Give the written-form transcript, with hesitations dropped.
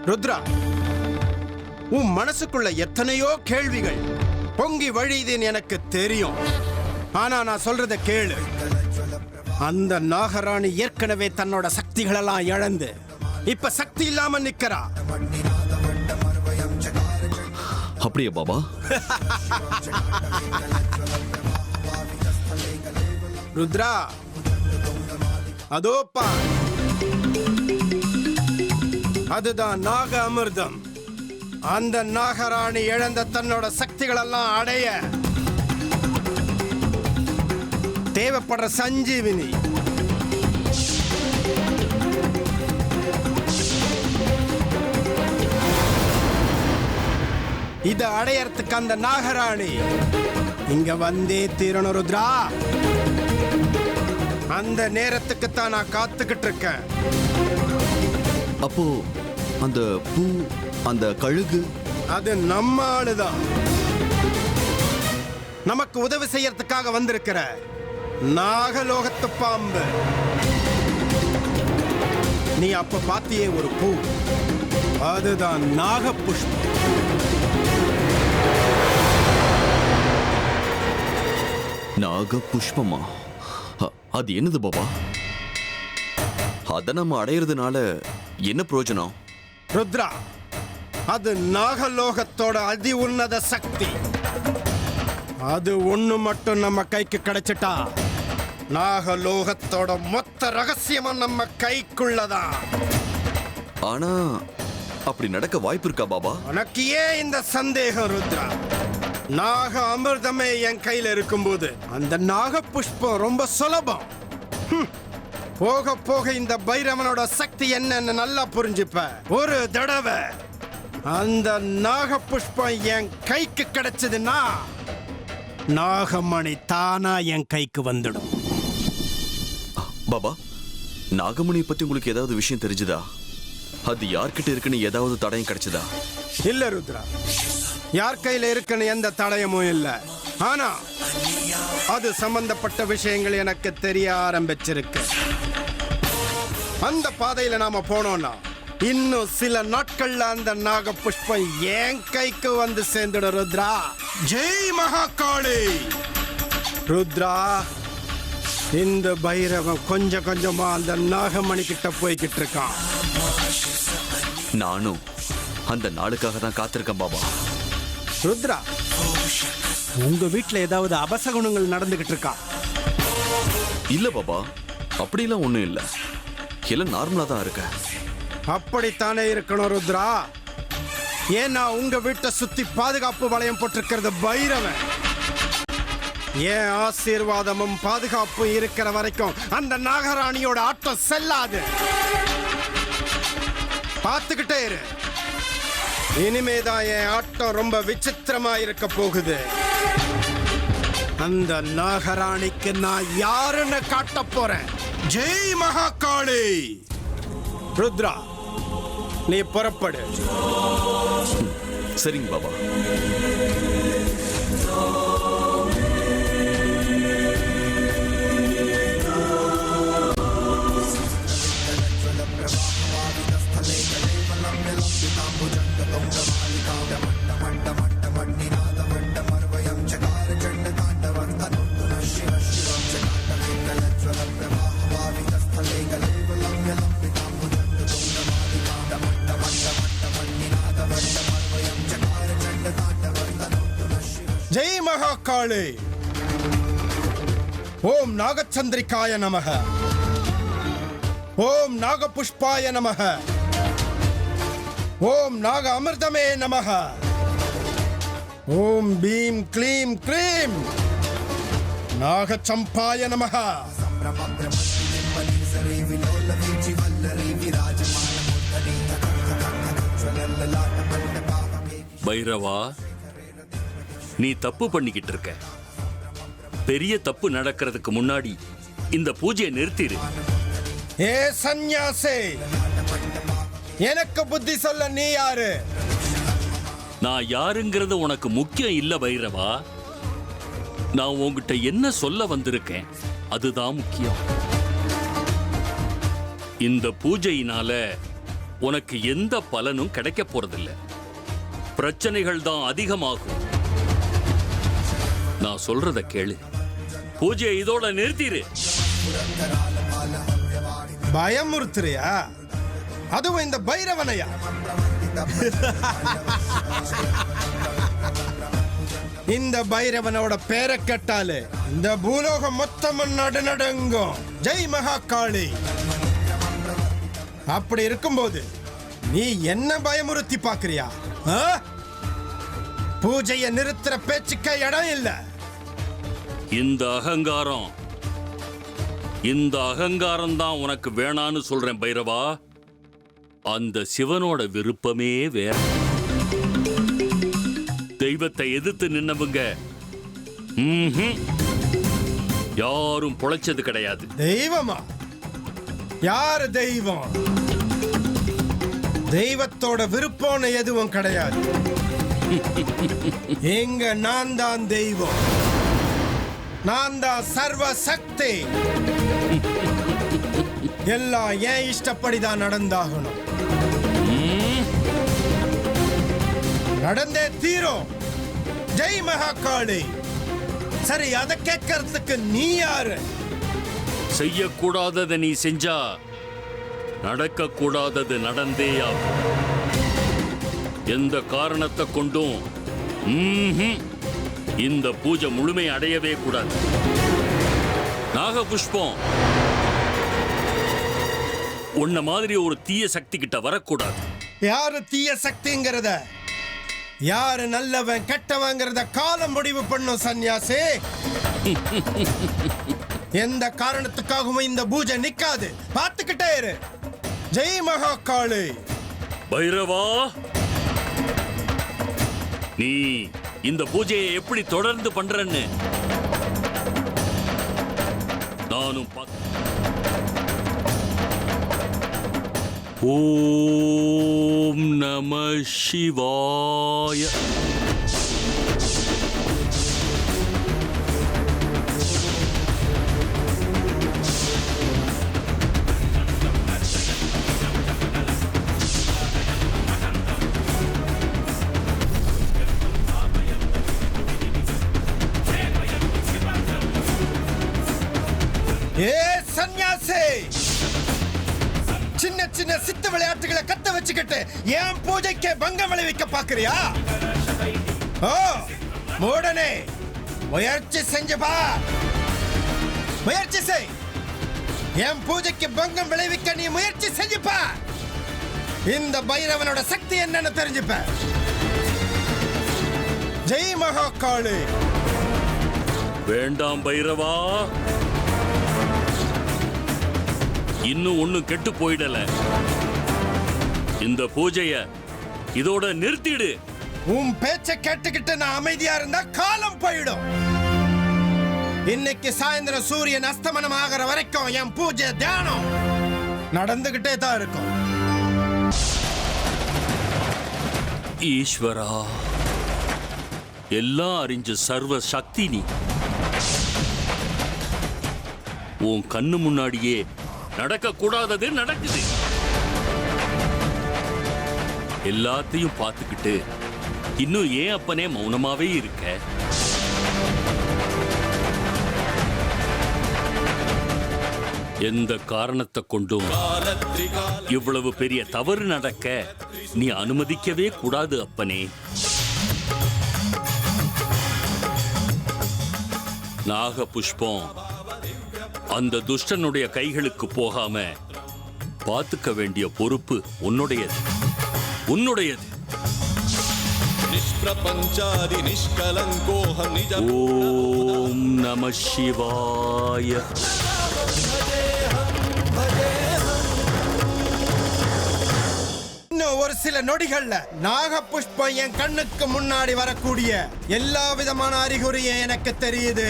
ருத்ரா, உன் மனசுக்குள்ள எத்தனையோ கேள்விகள் பொங்கி வழியுதுன்னு எனக்கு தெரியும். ஆனா நான் சொல்றத கேளு. அந்த நாகராணி ஏற்கனவே தன்னோட சக்திகளெல்லாம் இழந்து இப்ப சக்தி இல்லாம நிக்கிறா. அப்படியே பாபா? ருத்ரா, அதோப்பா, அதுதான் நாக அமிர்தம். அந்த நாகராணி இழந்த தன்னோட சக்திகளெல்லாம் அடைய தேவைப்படுற சஞ்சீவினி. இதை அடையறதுக்கு அந்த நாகராணி இங்க வந்தே தீரணும் ருத்ரா. அந்த நேரத்துக்கு தான் நான் காத்துக்கிட்டு இருக்கேன். அப்போ அந்த பூ, அந்த கழுகு, அது நம்ம ஆளுதான். நமக்கு உதவி செய்யறதுக்காக வந்திருக்கிற நாகலோகத்து பாம்பு. நீ அப்ப பாத்தியே ஒரு பூ, அதுதான் நாக புஷ்பம். நாக புஷ்பமா? அது என்னது பாபா? அத நம்ம அடையிறதுனால என்ன பிரயோஜனம்? ருத்ரா, அது நாகலோகத்தோட அதி உன்னத சக்தி. அது ஒண்ணு மட்டும் நம்ம கைக்கு கிடைச்சிட்டா நாகலோகத்தோட மொத்த ரகசியமும் நம்ம கைக்குள்ளதான். ஆனா அப்படி நடக்க வாய்ப்பு இருக்கா பாபா? உனக்கு ஏன் இந்த சந்தேகம் ருத்ரா? நாக அமிர்தமே என் கையில இருக்கும்போது அந்த நாக புஷ்பம் ரொம்ப சுலபம். போக போக இந்த பைரவனோட சக்தி என்னன்னு நல்லா புரிஞ்சுப்ப. ஒரு தடவை அந்த நாக புஷ்பம் என் கைக்கு கிடைச்சதுன்னா நாகமணி தானா என் கைக்கு வந்துடும். பாபா, நாகமணி பத்தி உங்களுக்கு ஏதாவது விஷயம் தெரிஞ்சுதா? அது யார்கிட்ட இருக்குன்னு ஏதாவது தடயம் கிடைச்சதா? இல்ல ருத்ரா, யார் கையில இருக்குன்னு எந்த தடயமும் இல்ல. ஆனா அது சம்பந்தப்பட்ட விஷயங்கள் எனக்கு தெரிய ஆரம்பிச்சிருக்கு. அந்த பாதையில நாம போனோம்னா இன்னும் சில நாட்கள்ல அந்த நாக புஷ்பம் என் கைக்கு வந்து சேர்ந்துடும் ருத்ரா. ஜெய் மகாகாளி. ருத்ரா, இந்த பைரவன் கொஞ்சம் கொஞ்சமா அந்த நாகமணி கிட்ட போய்கிட்டு இருக்கான். நானும் அந்த நாளுக்காக தான் காத்திருக்கேன் பாபா. ருத்ரா, உங்க வீட்டுல ஏதாவது அபசகுணங்கள் நடந்துகிட்டு இருக்கா? இல்ல பாபா, அப்படிலாம் ஒண்ணும் இல்ல. எல்லாம் நார்மலா தான் இருக்க. அப்படித்தானே இருக்கணும் ருத்ரா. ஏன்னா உங்க வீட்டை சுத்தி பாதுகாப்பு வளையம் போட்டிருக்கிறது பைரவன். ஏன் ஆசீர்வாதமும் பாதுகாப்பும் இருக்கிற வரைக்கும் அந்த நாகராணியோட ஆட்டம் செல்லாது. பார்த்துக்கிட்டே இரு. இனிமேதான் என் ஆட்டம் ரொம்ப விசித்திரமா இருக்க போகுது. அந்த நாகராணிக்கு நான் யாருன்னு காட்ட போறேன். ஜெய் மகாகாளி. ருத்ரா, நீ புறப்படு. சரிங்க பாபா. ஜெய் மகாகாளி. ஓம் நாகச்சந்திரிகாய நமக. ஓம் நாகபுஷ்பாய நமக. ஓம் நாக அமிர்தமே நமக. ஓம் பீம் க்ளீம் க்ளீம் நாகச்சம்பாய நமக. பைரவா, நீ தப்பு பண்ணிக்கிட்டு இருக்க. பெரிய தப்பு நடக்கிறதுக்கு முன்னாடி இந்த பூஜையை நிறுத்திடு. ஏ சந்நியாசி, எனக்கு புத்தி சொல்ல நீ யாரு? நான் யாருங்கிறது உனக்கு முக்கியம் இல்ல பைரவா. நான் உன்கிட்ட என்ன சொல்ல வந்திருக்கேன் அதுதான் முக்கியம். இந்த பூஜையினால உனக்கு எந்த பலனும் கிடைக்க போறதில்லை. பிரச்சனைகள் தான் அதிகமாகும். நான் சொல்றத கேளு. பூஜையை இதோட நிறுத்திடு. பயமுறுத்துறியா? அதுவும் இந்த பைரவனையா? இந்த பைரவனோட பேரை கேட்டாலே இந்த பூலோகம் மொத்தமும் நடுநடுங்கும். ஜெய் மகாகாளி. அப்படி இருக்கும்போது நீ என்ன பயமுறுத்தி பாக்குறியா? பூஜையை நிறுத்துற பேச்சுக்க இடம் இல்ல. இந்த அகங்காரம் தான் உனக்கு வேணான்னு சொல்றேன் பைரவா. அந்த சிவனோட விருப்பமே வேற. தெய்வத்தை எதிர்த்து நின்னவங்க யாரும் பொழைச்சது கிடையாது. தெய்வமா? யாரு தெய்வம்? தெய்வத்தோட விருப்பம்னு எதுவும் கிடையாது. எங்க நான் தான் தெய்வம். நான் தான் சர்வ சக்தி. எல்லாம் ஏன் இஷ்டப்படிதான் நடந்தாகணும். நடந்தே தீரும். ஜெய் மகாகாளி. சரி, அதை கேட்கறதுக்கு நீ யாரு? செய்யக்கூடாததை நீ செஞ்சா நடக்க கூடாதது நடந்தே ஆகும். எந்த காரணத்தை கொண்டும் இந்த பூஜை முழுமை அடையவே கூடாது. நாகபுஷ்பம் உன்ன மாதிரி ஒரு தீய சக்தி கிட்ட வரக்கூடாது. யாரு தீய சக்திங்கிறத, யாரு நல்லவன் கெட்டவங்கிறத காலம் முடிவு பண்ணும் சன்னியாசி. எந்த காரணத்துக்காகவும் இந்த பூஜை நிக்காது. பார்த்துக்கிட்டே இரு. ஜெய் மகாகாளி. பைரவா, நீ இந்த பூஜையை எப்படி தொடர்ந்து பண்றன்னு நானும் ஓம் நம சிவாய. ஏ சன்னியாசி, சின்ன சின்ன சித்து விளையாட்டுகளை கத்த வச்சுக்கிட்டு என் பூஜைக்கு பங்கம் விளைவிக்க பாக்குறியா? ஓ மூடனே, முயற்சி செஞ்சு பா. முயற்சி செய். என் பூஜைக்கு பங்கம் விளைவிக்க நீ முயற்சி செஞ்சுப்பா. இந்த பைரவனோட சக்தி என்னன்னு தெரிஞ்சுப்ப. ஜெய் மகாகாளி. வேண்டாம் பைரவா, இன்னும் ஒண்ணும் கெட்டு போயிடல. இந்த பூஜைய இதோட நிறுத்திடு. உன் பேச்ச கேட்டுக்கிட்டு நான் அமைதியா இருந்தா காலம் போயிடும். இன்னைக்கு சாயந்தரம் சூரியன் அஸ்தமனம் ஆகிற வரைக்கும் என் பூஜை தியானம் நடந்துகிட்டே தான் இருக்கும். ஈஸ்வரா, எல்லாம் அறிஞ்ச சர்வ சக்தி நீ. உன் கண்ணு முன்னாடியே நடக்க கூடாதது நடக்குது. எல்லாத்தையும் பார்த்துக்கிட்டு இன்னும் ஏன் அப்பனே மௌனமாவே இருக்க? எந்த காரணத்தை கொண்டும் இவ்வளவு பெரிய தவறு நடக்க நீ அனுமதிக்கவே கூடாது அப்பனே. நாகபுஷ்பம் அந்த துஷ்டனுடைய கைகளுக்கு போகாம பார்த்துக்க வேண்டிய பொறுப்பு உன்னுடையது. உன்னுடையது. ஓம் நம சிவாய. இன்னும் ஒரு சில நொடிகள்ல நாகபுஷ்பம் என் கண்ணுக்கு முன்னாடி வரக்கூடிய எல்லா விதமான அறிகுறியும் எனக்கு தெரியுது.